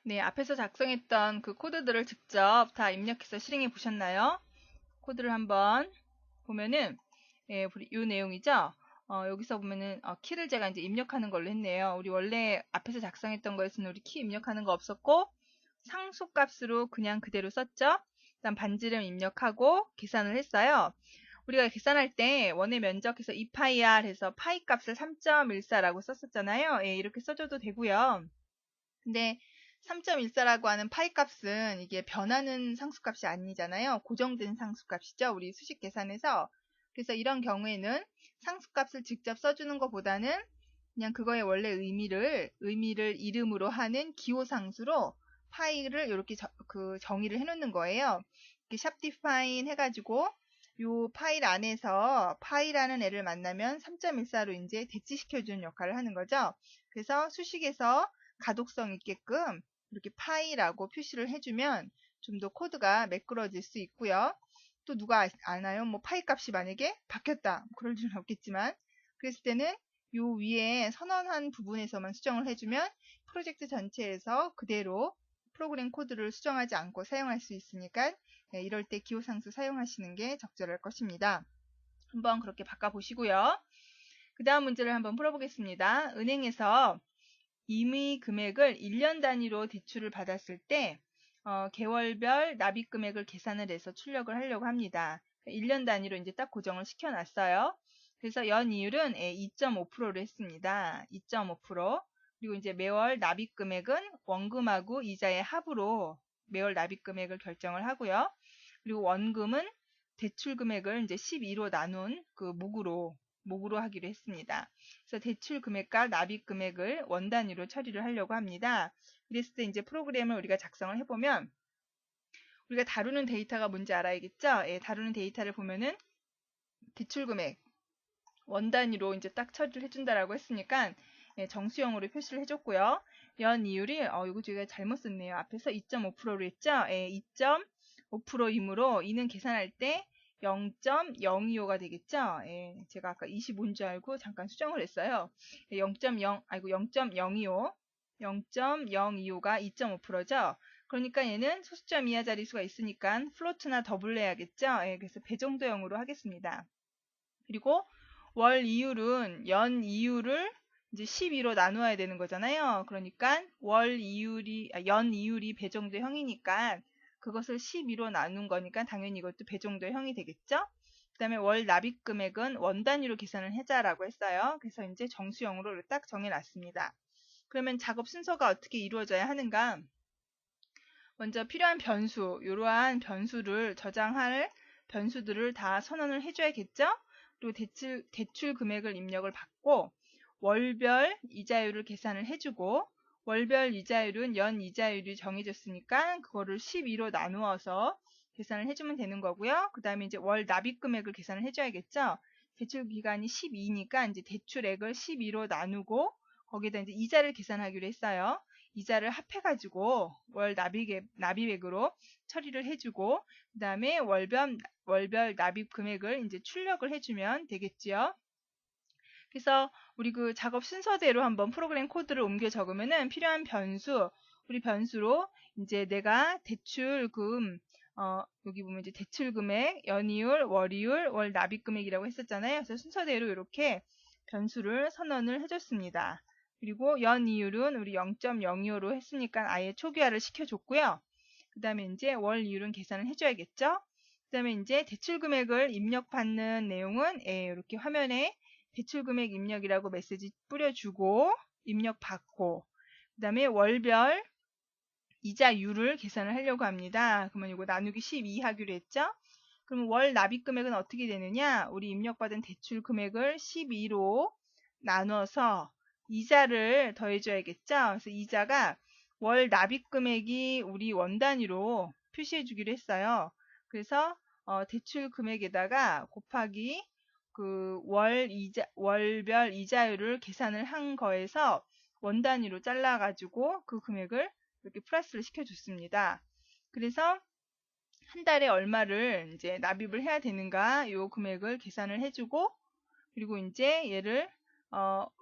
네, 앞에서 작성했던 그 코드들을 직접 다 입력해서 실행해 보셨나요? 코드를 한번 보면은, 예, 이 내용이죠? 여기서 보면은, 키를 제가 이제 입력하는 걸로 했네요. 우리 원래 앞에서 작성했던 거에서는 우리 키 입력하는 거 없었고, 상수값으로 그냥 그대로 썼죠? 그다음 반지름 입력하고 계산을 했어요. 우리가 계산할 때 원의 면적에서 2파이r 해서 파이 값을 3.14라고 썼었잖아요. 예, 이렇게 써줘도 되고요. 근데 3.14라고 하는 파이 값은 이게 변하는 상수값이 아니잖아요. 고정된 상수값이죠. 우리 수식 계산에서. 그래서 이런 경우에는 상수값을 직접 써주는 것보다는 그냥 그거의 원래 의미를 이름으로 하는 기호상수로 파이를 이렇게 정의를 해놓는 거예요. 이렇게 샵 디파인 해가지고 요 파일 안에서 파이라는 애를 만나면 3.14로 이제 대치시켜주는 역할을 하는 거죠. 그래서 수식에서 가독성 있게끔 이렇게 파이라고 표시를 해주면 좀 더 코드가 매끄러질 수 있고요. 또 누가 아나요? 뭐 파이 값이 만약에 바뀌었다. 그럴 줄은 없겠지만 그랬을 때는 요 위에 선언한 부분에서만 수정을 해주면 프로젝트 전체에서 그대로 프로그램 코드를 수정하지 않고 사용할 수 있으니까 이럴 때 기호상수 사용하시는 게 적절할 것입니다. 한번 그렇게 바꿔보시고요. 그 다음 문제를 한번 풀어보겠습니다. 은행에서 임의 금액을 1년 단위로 대출을 받았을 때 개월별 납입 금액을 계산을 해서 출력을 하려고 합니다. 1년 단위로 이제 딱 고정을 시켜놨어요. 그래서 연이율은 2.5%로 했습니다. 2.5%. 그리고 이제 매월 납입 금액은 원금하고 이자의 합으로 매월 납입 금액을 결정을 하고요. 그리고 원금은 대출 금액을 이제 12로 나눈 그 목으로 하기로 했습니다. 그래서 대출 금액과 납입 금액을 원 단위로 처리를 하려고 합니다. 그랬을 때 이제 프로그램을 우리가 작성을 해보면 우리가 다루는 데이터가 뭔지 알아야겠죠? 예, 다루는 데이터를 보면은 대출 금액 원 단위로 이제 딱 처리를 해준다라고 했으니까 예, 정수형으로 표시를 해줬고요. 연 이율이 이거 제가 잘못 썼네요. 앞에서 2.5%로 했죠? 예, 2.5%이므로 이는 계산할 때 0.025가 되겠죠? 예, 제가 아까 25인 줄 알고 잠깐 수정을 했어요. 0.025가 2.5%죠? 그러니까 얘는 소수점 이하 자릿수가 있으니까 플로트나 더블 해야겠죠? 예, 그래서 배정도형으로 하겠습니다. 그리고 월 이율은 연 이율을 이제 12로 나누어야 되는 거잖아요. 그러니까 연 이율이 배정도형이니까 그것을 12로 나눈 거니까 당연히 이것도 배정도형이 되겠죠. 그 다음에 월 납입 금액은 원 단위로 계산을 하자라고 했어요. 그래서 이제 정수형으로 딱 정해놨습니다. 그러면 작업 순서가 어떻게 이루어져야 하는가? 먼저 필요한 변수, 이러한 변수를 저장할 변수들을 다 선언을 해줘야겠죠? 그리고 대출 금액을 입력을 받고 월별 이자율을 계산을 해주고 월별 이자율은 연 이자율이 정해졌으니까 그거를 12로 나누어서 계산을 해주면 되는 거고요. 그 다음에 이제 월 납입 금액을 계산을 해줘야겠죠? 대출 기간이 12니까 이제 대출액을 12로 나누고 거기에다 이제 이자를 계산하기로 했어요. 이자를 합해가지고 월 납입액으로 처리를 해주고 그 다음에 월별 납입 금액을 이제 출력을 해주면 되겠지요. 그래서 우리 그 작업 순서대로 한번 프로그램 코드를 옮겨 적으면은 필요한 변수, 우리 변수로 이제 내가 대출금, 여기 보면 이제 대출금액, 연이율, 월이율, 월 납입금액이라고 했었잖아요. 그래서 순서대로 이렇게 변수를 선언을 해줬습니다. 그리고 연이율은 우리 0.025로 했으니까 아예 초기화를 시켜줬고요. 그 다음에 이제 월 이율은 계산을 해줘야겠죠. 그 다음에 이제 대출금액을 입력받는 내용은 이렇게 화면에 대출금액 입력이라고 메시지 뿌려주고 입력받고 그 다음에 월별 이자율을 계산을 하려고 합니다. 그러면 이거 나누기 12 하기로 했죠? 그럼 월 납입금액은 어떻게 되느냐? 우리 입력받은 대출금액을 12로 나눠서 이자를 더해줘야겠죠? 그래서 이자가 월 납입금액이 우리 원 단위로 표시해 주기로 했어요. 그래서 대출 금액에다가 곱하기 그 월별 이자율을 계산을 한 거에서 원 단위로 잘라가지고 그 금액을 이렇게 플러스를 시켜줬습니다. 그래서 한 달에 얼마를 이제 납입을 해야 되는가 요 금액을 계산을 해주고 그리고 이제 얘를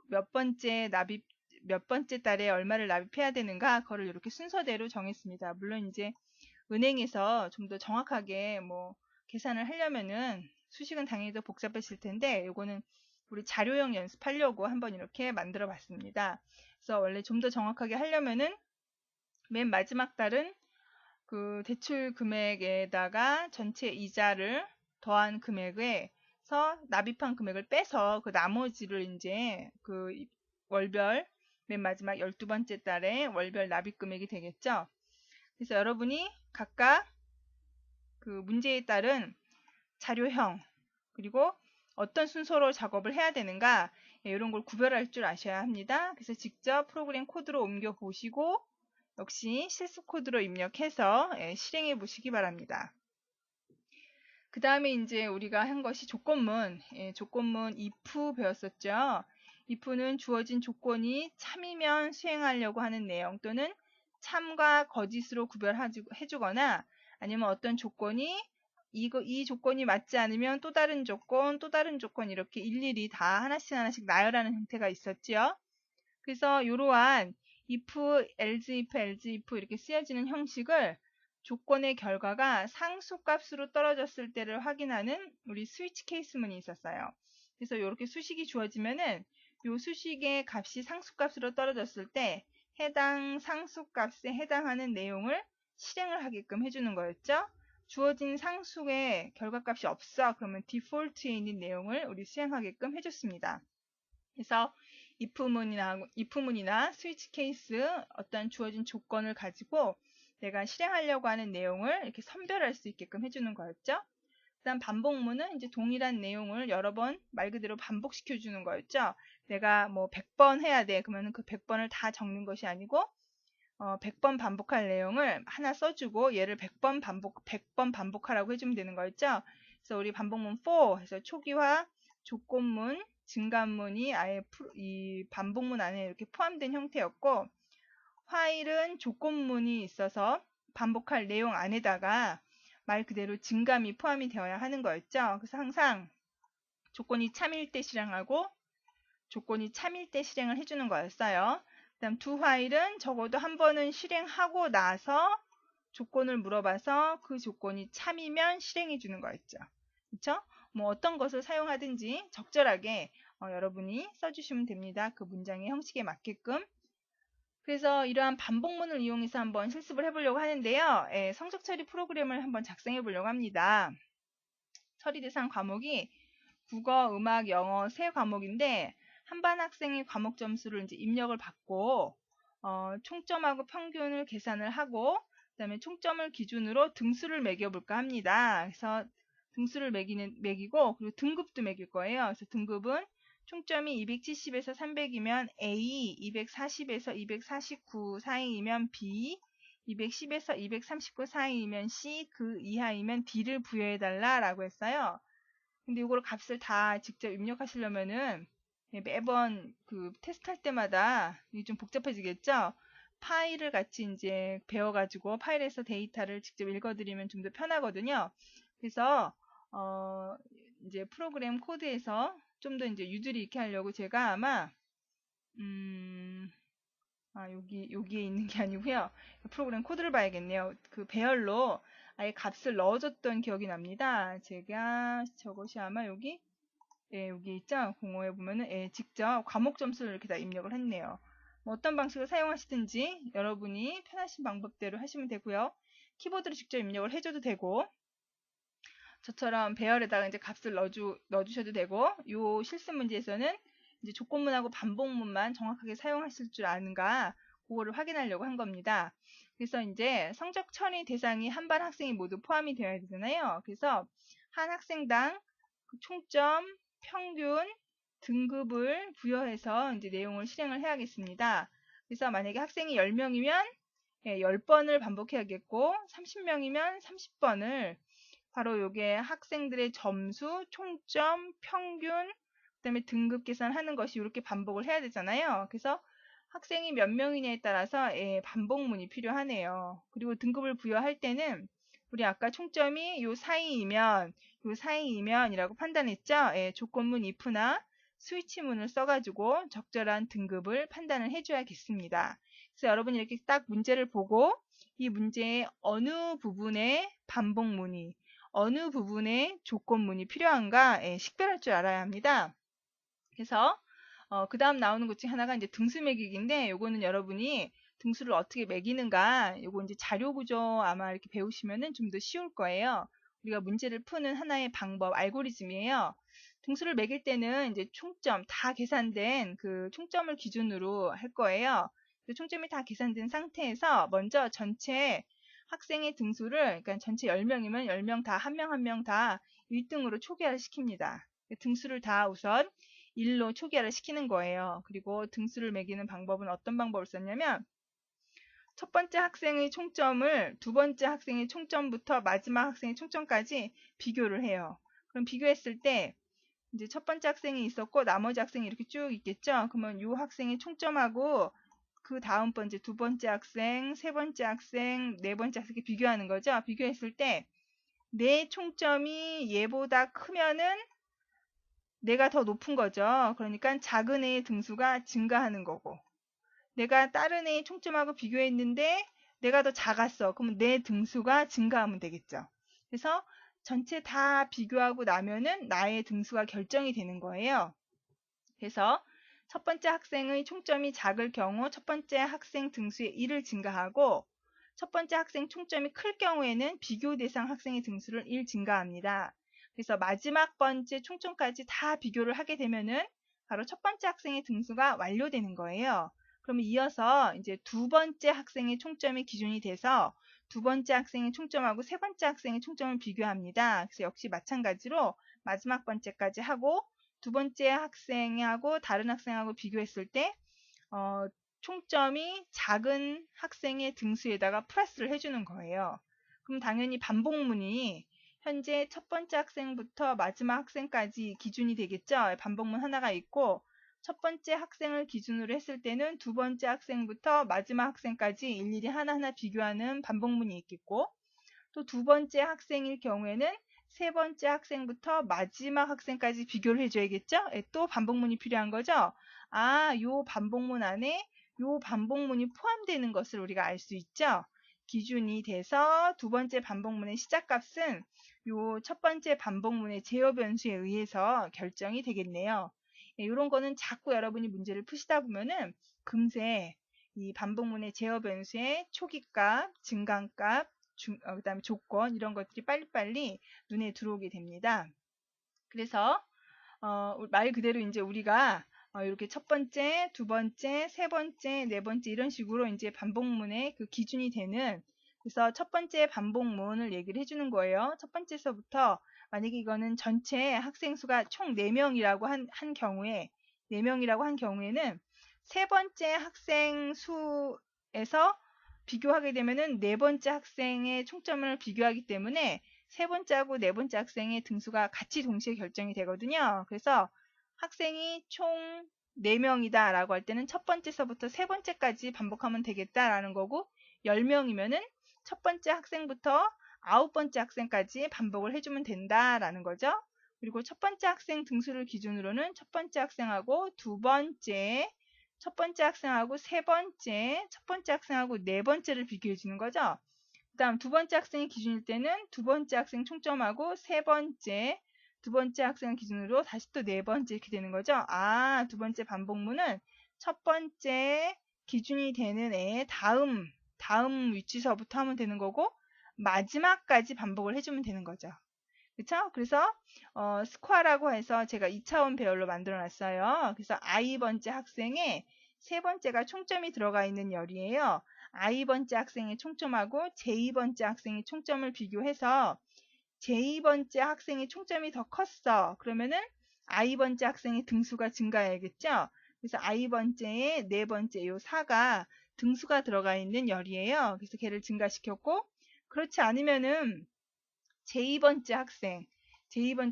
몇 번째 납입 몇 번째 달에 얼마를 납입해야 되는가, 그거를 이렇게 순서대로 정했습니다. 물론 이제 은행에서 좀 더 정확하게 뭐 계산을 하려면은 수식은 당연히 더 복잡하실 텐데, 요거는 우리 자료형 연습하려고 한번 이렇게 만들어 봤습니다. 그래서 원래 좀 더 정확하게 하려면은 맨 마지막 달은 그 대출 금액에다가 전체 이자를 더한 금액에서 납입한 금액을 빼서 그 나머지를 이제 그 월별 맨 마지막 12번째 달에 월별 납입 금액이 되겠죠. 그래서 여러분이 각각 그 문제에 따른 자료형, 그리고 어떤 순서로 작업을 해야 되는가, 이런 걸 구별할 줄 아셔야 합니다. 그래서 직접 프로그램 코드로 옮겨 보시고 역시 실습 코드로 입력해서 실행해 보시기 바랍니다. 그 다음에 이제 우리가 한 것이 조건문, 조건문 if 배웠었죠. if는 주어진 조건이 참이면 수행하려고 하는 내용, 또는 참과 거짓으로 구별해주거나, 아니면 어떤 조건이 이 조건이 맞지 않으면 또 다른 조건 이렇게 일일이 다 하나씩 나열하는 형태가 있었지요. 그래서 이러한 if, else if 이렇게 쓰여지는 형식을 조건의 결과가 상수값으로 떨어졌을 때를 확인하는 우리 스위치 케이스문이 있었어요. 그래서 이렇게 수식이 주어지면은 이 수식의 값이 상수값으로 떨어졌을 때 해당 상수값에 해당하는 내용을 실행을 하게끔 해주는 거였죠. 주어진 상수의 결과값이 없어. 그러면 디폴트에 있는 내용을 우리 수행하게끔 해줬습니다. 그래서 if문이나 스위치 케이스, 어떤 주어진 조건을 가지고 내가 실행하려고 하는 내용을 이렇게 선별할 수 있게끔 해주는 거였죠. 그다음 반복문은 이제 동일한 내용을 여러 번 말 그대로 반복시켜 주는 거였죠. 내가 뭐 100번 해야 돼. 그러면 그 100번을 다 적는 것이 아니고 100번 반복할 내용을 하나 써주고 얘를 100번 반복하라고 해주면 되는 거였죠. 그래서 우리 반복문 4 해서 초기화, 조건문, 증가문이 아예 이 반복문 안에 이렇게 포함된 형태였고, while은 조건문이 있어서 반복할 내용 안에다가 말 그대로 증감이 포함이 되어야 하는 거였죠. 그래서 항상 조건이 참일 때 실행하고 조건이 참일 때 실행을 해주는 거였어요. 그 다음 do while은 적어도 한 번은 실행하고 나서 조건을 물어봐서 그 조건이 참이면 실행해 주는 거였죠. 그렇죠? 뭐 어떤 것을 사용하든지 적절하게 여러분이 써주시면 됩니다. 그 문장의 형식에 맞게끔. 그래서 이러한 반복문을 이용해서 한번 실습을 해보려고 하는데요. 성적 처리 프로그램을 한번 작성해 보려고 합니다. 처리 대상 과목이 국어, 음악, 영어 세 과목인데 한 반 학생의 과목 점수를 이제 입력을 받고 총점하고 평균을 계산을 하고, 그다음에 총점을 기준으로 등수를 매겨볼까 합니다. 그래서 등수를 매기고 그리고 등급도 매길 거예요. 그래서 등급은 총점이 270에서 300이면 A, 240에서 249 사이이면 B, 210에서 239 사이이면 C, 그 이하이면 D를 부여해달라라고 했어요. 근데 이걸 값을 다 직접 입력하시려면은 매번 그 테스트할 때마다 이게 좀 복잡해지겠죠? 파일을 같이 이제 배워가지고 파일에서 데이터를 직접 읽어드리면 좀 더 편하거든요. 그래서 이제 프로그램 코드에서 좀 더 이제 유두리 있게 하려고 제가 아마 여기에 있는 게 아니고요. 프로그램 코드를 봐야겠네요. 그 배열로 아예 값을 넣어줬던 기억이 납니다. 제가 저것이 아마 여기 있죠. 공호에 보면은 직접 과목 점수를 이렇게 다 입력을 했네요. 뭐 어떤 방식을 사용하시든지 여러분이 편하신 방법대로 하시면 되고요. 키보드로 직접 입력을 해줘도 되고, 저처럼 배열에다가 이제 값을 넣어주셔도 되고, 요 실습 문제에서는 이제 조건문하고 반복문만 정확하게 사용하실 줄 아는가, 그거를 확인하려고 한 겁니다. 그래서 이제 성적 처리 대상이 한 반 학생이 모두 포함이 되어야 되잖아요. 그래서 한 학생당 총점, 평균, 등급을 부여해서 이제 내용을 실행을 해야겠습니다. 그래서 만약에 학생이 10명이면 10번을 반복해야겠고, 30명이면 30번을 바로 요게 학생들의 점수, 총점, 평균, 그 다음에 등급 계산하는 것이 이렇게 반복을 해야 되잖아요. 그래서 학생이 몇 명이냐에 따라서 반복문이 필요하네요. 그리고 등급을 부여할 때는 우리 아까 총점이 요 사이이면 이라고 판단했죠. 조건문 if나 스위치문을 써가지고 적절한 등급을 판단을 해줘야겠습니다. 그래서 여러분이 이렇게 딱 문제를 보고 이 문제의 어느 부분에 반복문이, 어느 부분에 조건문이 필요한가 식별할 줄 알아야 합니다. 그래서 그 다음 나오는 것 중 하나가 이제 등수 매기기인데, 요거는 여러분이 등수를 어떻게 매기는가, 요거 이제 자료 구조 아마 이렇게 배우시면은 좀 더 쉬울 거예요. 우리가 문제를 푸는 하나의 방법, 알고리즘이에요. 등수를 매길 때는 이제 총점 다 계산된 그 총점을 기준으로 할 거예요. 그 총점이 다 계산된 상태에서 먼저 전체 학생의 등수를, 그러니까 전체 10명이면 10명 다, 한 명 한 명 다 1등으로 초기화를 시킵니다. 등수를 다 우선 1로 초기화를 시키는 거예요. 그리고 등수를 매기는 방법은 어떤 방법을 썼냐면, 첫 번째 학생의 총점을 두 번째 학생의 총점부터 마지막 학생의 총점까지 비교를 해요. 그럼 비교했을 때 이제 첫 번째 학생이 있었고 나머지 학생이 이렇게 쭉 있겠죠. 그러면 이 학생의 총점하고 그 다음 번째 두 번째 학생, 세 번째 학생, 네 번째 학생이 비교하는 거죠. 비교했을 때 내 총점이 얘보다 크면은 내가 더 높은 거죠. 그러니까 작은 애의 등수가 증가하는 거고, 내가 다른 애의 총점하고 비교했는데 내가 더 작았어. 그러면 내 등수가 증가하면 되겠죠. 그래서 전체 다 비교하고 나면은 나의 등수가 결정이 되는 거예요. 그래서 첫 번째 학생의 총점이 작을 경우 첫 번째 학생 등수의 1을 증가하고, 첫 번째 학생 총점이 클 경우에는 비교 대상 학생의 등수를 1 증가합니다. 그래서 마지막 번째 총점까지 다 비교를 하게 되면은 바로 첫 번째 학생의 등수가 완료되는 거예요. 그러면 이어서 이제 두 번째 학생의 총점이 기준이 돼서 두 번째 학생의 총점하고 세 번째 학생의 총점을 비교합니다. 그래서 역시 마찬가지로 마지막 번째까지 하고 두 번째 학생하고 다른 학생하고 비교했을 때 총점이 작은 학생의 등수에다가 플러스를 해주는 거예요. 그럼 당연히 반복문이 현재 첫 번째 학생부터 마지막 학생까지 기준이 되겠죠. 반복문 하나가 있고, 첫 번째 학생을 기준으로 했을 때는 두 번째 학생부터 마지막 학생까지 일일이 하나하나 비교하는 반복문이 있겠고, 또 두 번째 학생일 경우에는 세 번째 학생부터 마지막 학생까지 비교를 해줘야겠죠? 또 반복문이 필요한 거죠? 요 반복문 안에 요 반복문이 포함되는 것을 우리가 알 수 있죠? 기준이 돼서 두 번째 반복문의 시작값은 요 첫 번째 반복문의 제어 변수에 의해서 결정이 되겠네요. 이런 거는 자꾸 여러분이 문제를 푸시다 보면은 금세 이 반복문의 제어 변수의 초기값, 증가값, 그다음에 조건, 이런 것들이 빨리빨리 눈에 들어오게 됩니다. 그래서 말 그대로 이제 우리가 이렇게 첫 번째, 두 번째, 세 번째, 네 번째 이런 식으로 이제 반복문의 그 기준이 되는, 그래서 첫 번째 반복문을 얘기를 해주는 거예요. 첫 번째서부터 만약에 이거는 전체 학생 수가 총 4명이라고 한 경우에, 4명이라고 한 경우에는 세 번째 학생 수에서 비교하게 되면은 네 번째 학생의 총점을 비교하기 때문에 세 번째하고 네 번째 학생의 등수가 같이 동시에 결정이 되거든요. 그래서 학생이 총 4명이다 라고 할 때는 첫 번째서부터 세 번째까지 반복하면 되겠다라는 거고, 10명이면은 첫 번째 학생부터 9번째 학생까지 반복을 해주면 된다라는 거죠. 그리고 첫 번째 학생 등수를 기준으로는 첫 번째 학생하고 두 번째, 첫 번째 학생하고 세 번째, 첫 번째 학생하고 네 번째를 비교해 주는 거죠. 그 다음 두 번째 학생이 기준일 때는 두 번째 학생 총점하고 세 번째, 두 번째 학생 기준으로 다시 또 네 번째 이렇게 되는 거죠. 두 번째 반복문은 첫 번째 기준이 되는 애의 다음 위치서부터 하면 되는 거고, 마지막까지 반복을 해주면 되는 거죠. 그쵸? 그래서 스쿼라고 해서 제가 2차원 배열로 만들어 놨어요. 그래서 i번째 학생의 세 번째가 총점이 들어가 있는 열이에요. i번째 학생의 총점하고 j2번째 학생의 총점을 비교해서 j2번째 학생의 총점이 더 컸어. 그러면은 i번째 학생의 등수가 증가해야겠죠? 그래서 i번째의 네 번째 요 4가 등수가 들어가 있는 열이에요. 그래서 걔를 증가시켰고, 그렇지 않으면은 제2번째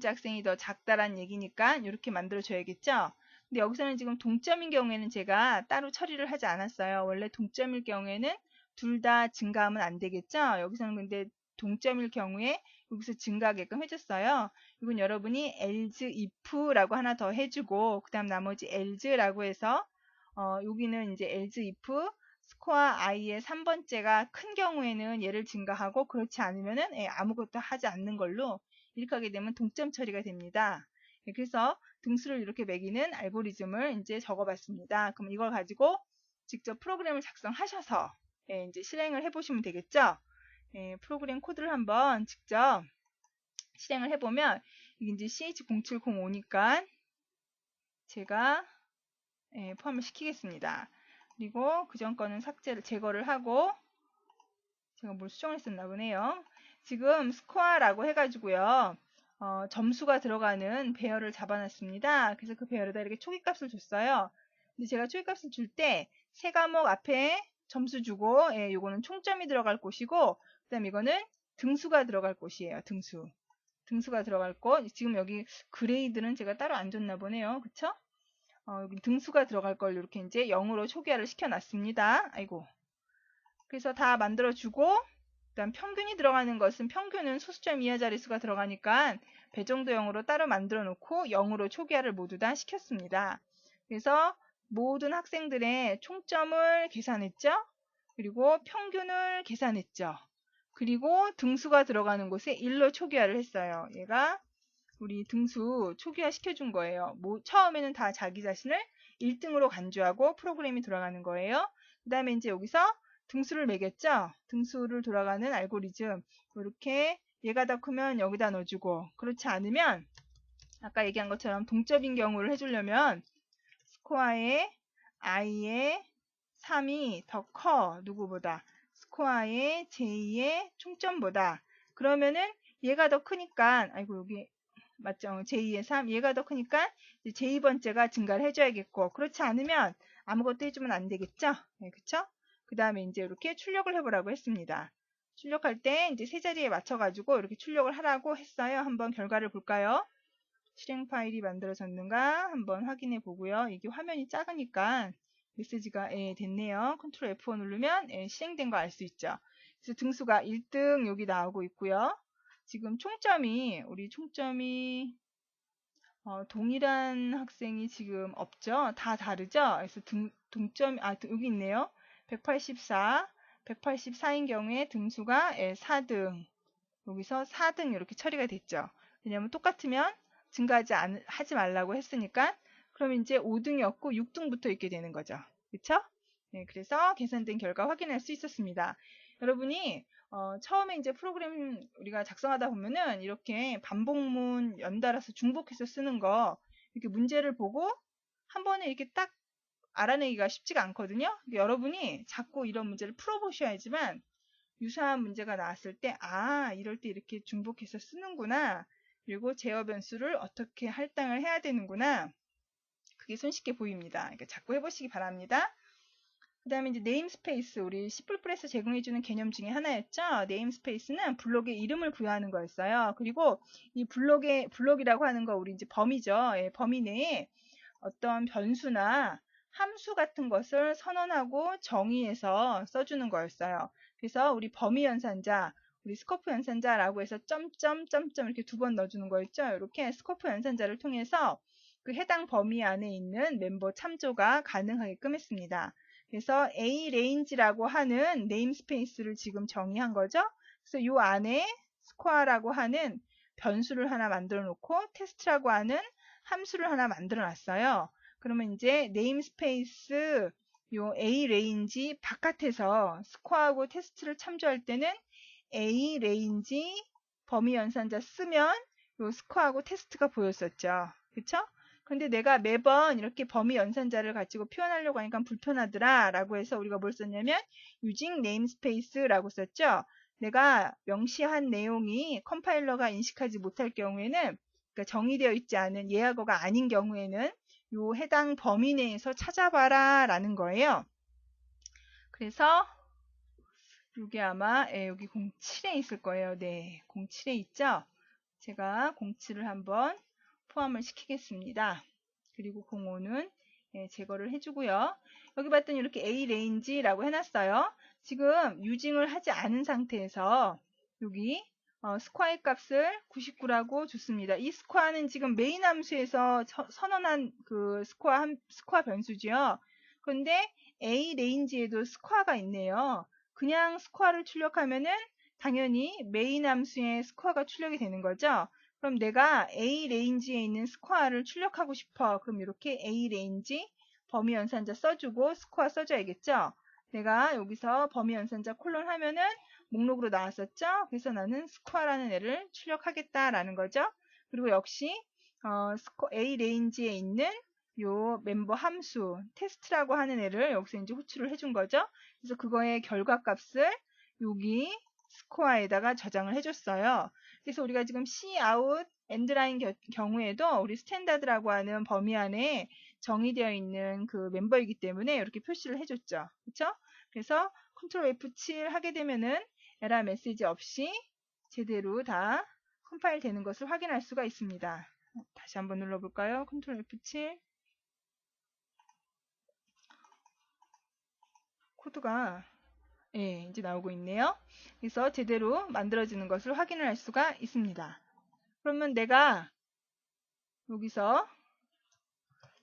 학생이 더 작다란 얘기니까 이렇게 만들어줘야겠죠? 근데 여기서는 지금 동점인 경우에는 제가 따로 처리를 하지 않았어요. 원래 동점일 경우에는 둘 다 증가하면 안 되겠죠? 여기서는 근데 동점일 경우에 여기서 증가하게끔 해줬어요. 이건 여러분이 else if라고 하나 더 해주고 그 다음 나머지 else라고 해서 여기는 이제 else if 스코어 i의 3번째가 큰 경우에는 얘를 증가하고 그렇지 않으면은 아무것도 하지 않는 걸로 이렇게 하게 되면 동점 처리가 됩니다. 그래서 등수를 이렇게 매기는 알고리즘을 이제 적어봤습니다. 그럼 이걸 가지고 직접 프로그램을 작성하셔서 이제 실행을 해보시면 되겠죠. 프로그램 코드를 한번 직접 실행을 해보면 이게 이제 CH0705니까 제가 포함을 시키겠습니다. 그리고 그전 거는 제거를 하고 제가 뭘 수정을 했었나 보네요. 지금 스코어라고 해가지고요. 점수가 들어가는 배열을 잡아놨습니다. 그래서 그 배열에다 이렇게 초기값을 줬어요. 근데 제가 초기값을 줄 때 세 과목 앞에 점수 주고 요거는 총점이 들어갈 곳이고 그 다음 이거는 등수가 들어갈 곳이에요. 등수가 들어갈 곳. 지금 여기 그레이드는 제가 따로 안 줬나 보네요. 그쵸? 여기 등수가 들어갈 걸 이렇게 이제 0으로 초기화를 시켜놨습니다. 아이고. 그래서 다 만들어주고 그다음 평균이 들어가는 것은 평균은 소수점 이하 자릿수가 들어가니까 배정도 0으로 따로 만들어 놓고 0으로 초기화를 모두 다 시켰습니다. 그래서 모든 학생들의 총점을 계산했죠. 그리고 평균을 계산했죠. 그리고 등수가 들어가는 곳에 1로 초기화를 했어요. 얘가 우리 등수 초기화 시켜준 거예요. 처음에는 다 자기 자신을 1등으로 간주하고 프로그램이 돌아가는 거예요. 그 다음에 이제 여기서 등수를 매겼죠. 등수를 돌아가는 알고리즘. 이렇게 얘가 더 크면 여기다 넣어주고 그렇지 않으면 아까 얘기한 것처럼 동점인 경우를 해주려면 스코어의 i의 3이 더 커 누구보다 스코어의 j의 총점보다 그러면은 얘가 더 크니까 아이고 여기 맞죠? j2의 3 얘가 더 크니까 j2번째가 증가를 해줘야겠고 그렇지 않으면 아무것도 해주면 안 되겠죠? 네, 그쵸? 그 다음에 이제 이렇게 출력을 해보라고 했습니다. 출력할 때 이제 세 자리에 맞춰가지고 이렇게 출력을 하라고 했어요. 한번 결과를 볼까요? 실행 파일이 만들어졌는가 한번 확인해 보고요. 이게 화면이 작으니까 메시지가 됐네요. 컨트롤 F5 누르면 실행된 거 알 수 있죠. 그래서 등수가 1등 여기 나오고 있고요. 지금 우리 총점이 동일한 학생이 지금 없죠? 다 다르죠? 그래서 동점이, 여기 있네요. 184인 경우에 등수가 4등. 여기서 4등 이렇게 처리가 됐죠. 왜냐면 똑같으면 하지 말라고 했으니까, 그럼 이제 5등이었고 6등부터 있게 되는 거죠. 그쵸? 네, 그래서 계산된 결과 확인할 수 있었습니다. 여러분이 처음에 이제 프로그램 우리가 작성하다 보면은 이렇게 반복문 연달아서 중복해서 쓰는 거 이렇게 문제를 보고 한 번에 이렇게 딱 알아내기가 쉽지가 않거든요. 여러분이 자꾸 이런 문제를 풀어보셔야지만 유사한 문제가 나왔을 때 이럴 때 이렇게 중복해서 쓰는구나. 그리고 제어 변수를 어떻게 할당을 해야 되는구나. 그게 손쉽게 보입니다. 그러니까 자꾸 해보시기 바랍니다. 그 다음에 이제 네임스페이스, 우리 C++에서 제공해주는 개념 중에 하나였죠. 네임스페이스는 블록에 이름을 부여하는 거였어요. 그리고 이 블록이라고 하는 거 우리 이제 범위죠. 범위 내에 어떤 변수나 함수 같은 것을 선언하고 정의해서 써주는 거였어요. 그래서 우리 범위 연산자, 우리 스코프 연산자라고 해서 점점점점 이렇게 두 번 넣어주는 거였죠. 이렇게 스코프 연산자를 통해서 그 해당 범위 안에 있는 멤버 참조가 가능하게끔 했습니다. 그래서 A-range라고 하는 네임스페이스를 지금 정의한 거죠. 그래서 이 안에 스코어라고 하는 변수를 하나 만들어 놓고 테스트라고 하는 함수를 하나 만들어 놨어요. 그러면 이제 네임스페이스 요 A-range 바깥에서 스코어하고 테스트를 참조할 때는 A-range 범위 연산자 쓰면 요 스코어하고 테스트가 보였었죠. 그쵸? 근데 내가 매번 이렇게 범위 연산자를 가지고 표현하려고 하니까 불편하더라 라고 해서 우리가 뭘 썼냐면 using namespace 라고 썼죠. 내가 명시한 내용이 컴파일러가 인식하지 못할 경우에는 그러니까 정의되어 있지 않은 예약어가 아닌 경우에는 요 해당 범위 내에서 찾아봐라 라는 거예요. 그래서 이게 아마 여기 07에 있을 거예요. 네, 07에 있죠. 제가 07을 한번 포함을 시키겠습니다. 그리고 05는 제거를 해주고요. 여기 봤더니 이렇게 A range라고 해놨어요. 지금 유징을 하지 않은 상태에서 여기 스코어의 값을 99라고 줬습니다. 이 스코어는 지금 메인 함수에서 선언한 그 스코어 변수죠. 그런데 A 레인지에도 스코어가 있네요. 그냥 스코어를 출력하면은 당연히 메인 함수의 스코어가 출력이 되는 거죠. 그럼 내가 A 레인지에 있는 스코어를 출력하고 싶어. 그럼 이렇게 A 레인지 범위 연산자 써주고 스코어 써줘야겠죠. 내가 여기서 범위 연산자 콜론 하면은 목록으로 나왔었죠. 그래서 나는 스코어라는 애를 출력하겠다라는 거죠. 그리고 역시 A 레인지에 있는 요 멤버 함수 테스트라고 하는 애를 여기서 이제 호출을 해준 거죠. 그래서 그거의 결과값을 여기 스코어에다가 저장을 해줬어요. 그래서 우리가 지금 cout endline 경우에도 우리 스탠다드라고 하는 범위 안에 정의되어 있는 그 멤버이기 때문에 이렇게 표시를 해줬죠. 그렇죠? 그래서 컨트롤 F7 하게 되면은 에러 메시지 없이 제대로 다 컴파일 되는 것을 확인할 수가 있습니다. 다시 한번 눌러볼까요? 컨트롤 F7. 코드가 이제 나오고 있네요. 그래서 제대로 만들어지는 것을 확인을 할 수가 있습니다. 그러면 내가 여기서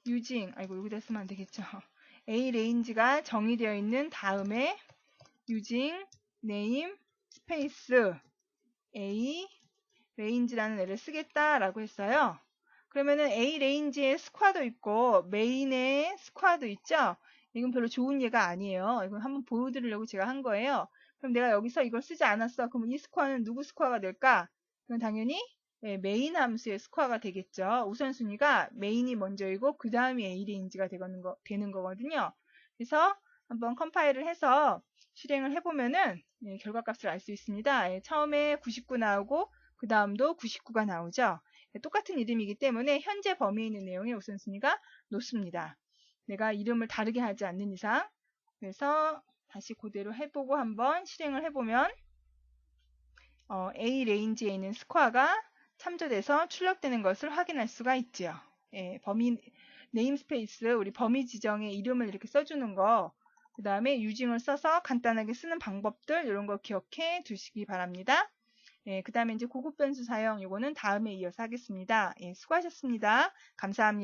여기다 쓰면 안 되겠죠. A 레인지가 정의되어 있는 다음에 using name space A 레인지라는 애를 쓰겠다라고 했어요. 그러면은 A 레인지에 스쿼도 있고 메인에 스쿼도 있죠. 이건 별로 좋은 예가 아니에요. 이건 한번 보여드리려고 제가 한 거예요. 그럼 내가 여기서 이걸 쓰지 않았어. 그럼 이 스쿼는 누구 스쿼가 될까? 그건 당연히 메인 함수의 스쿼가 되겠죠. 우선순위가 메인이 먼저이고 그 다음이 A 레인지가 되는 거거든요. 그래서 한번 컴파일을 해서 실행을 해보면은 결과값을 알 수 있습니다. 처음에 99 나오고 그 다음도 99가 나오죠. 똑같은 이름이기 때문에 현재 범위에 있는 내용의 우선순위가 높습니다. 내가 이름을 다르게 하지 않는 이상. 그래서 다시 그대로 해보고 한번 실행을 해보면 A 레인지에 있는 스코어가 참조돼서 출력되는 것을 확인할 수가 있죠. 범위 네임스페이스 우리 범위 지정의 이름을 이렇게 써주는 거, 그 다음에 유징을 써서 간단하게 쓰는 방법들 이런 거 기억해 두시기 바랍니다. 그 다음에 이제 고급 변수 사용 이거는 다음에 이어서 하겠습니다. 수고하셨습니다. 감사합니다.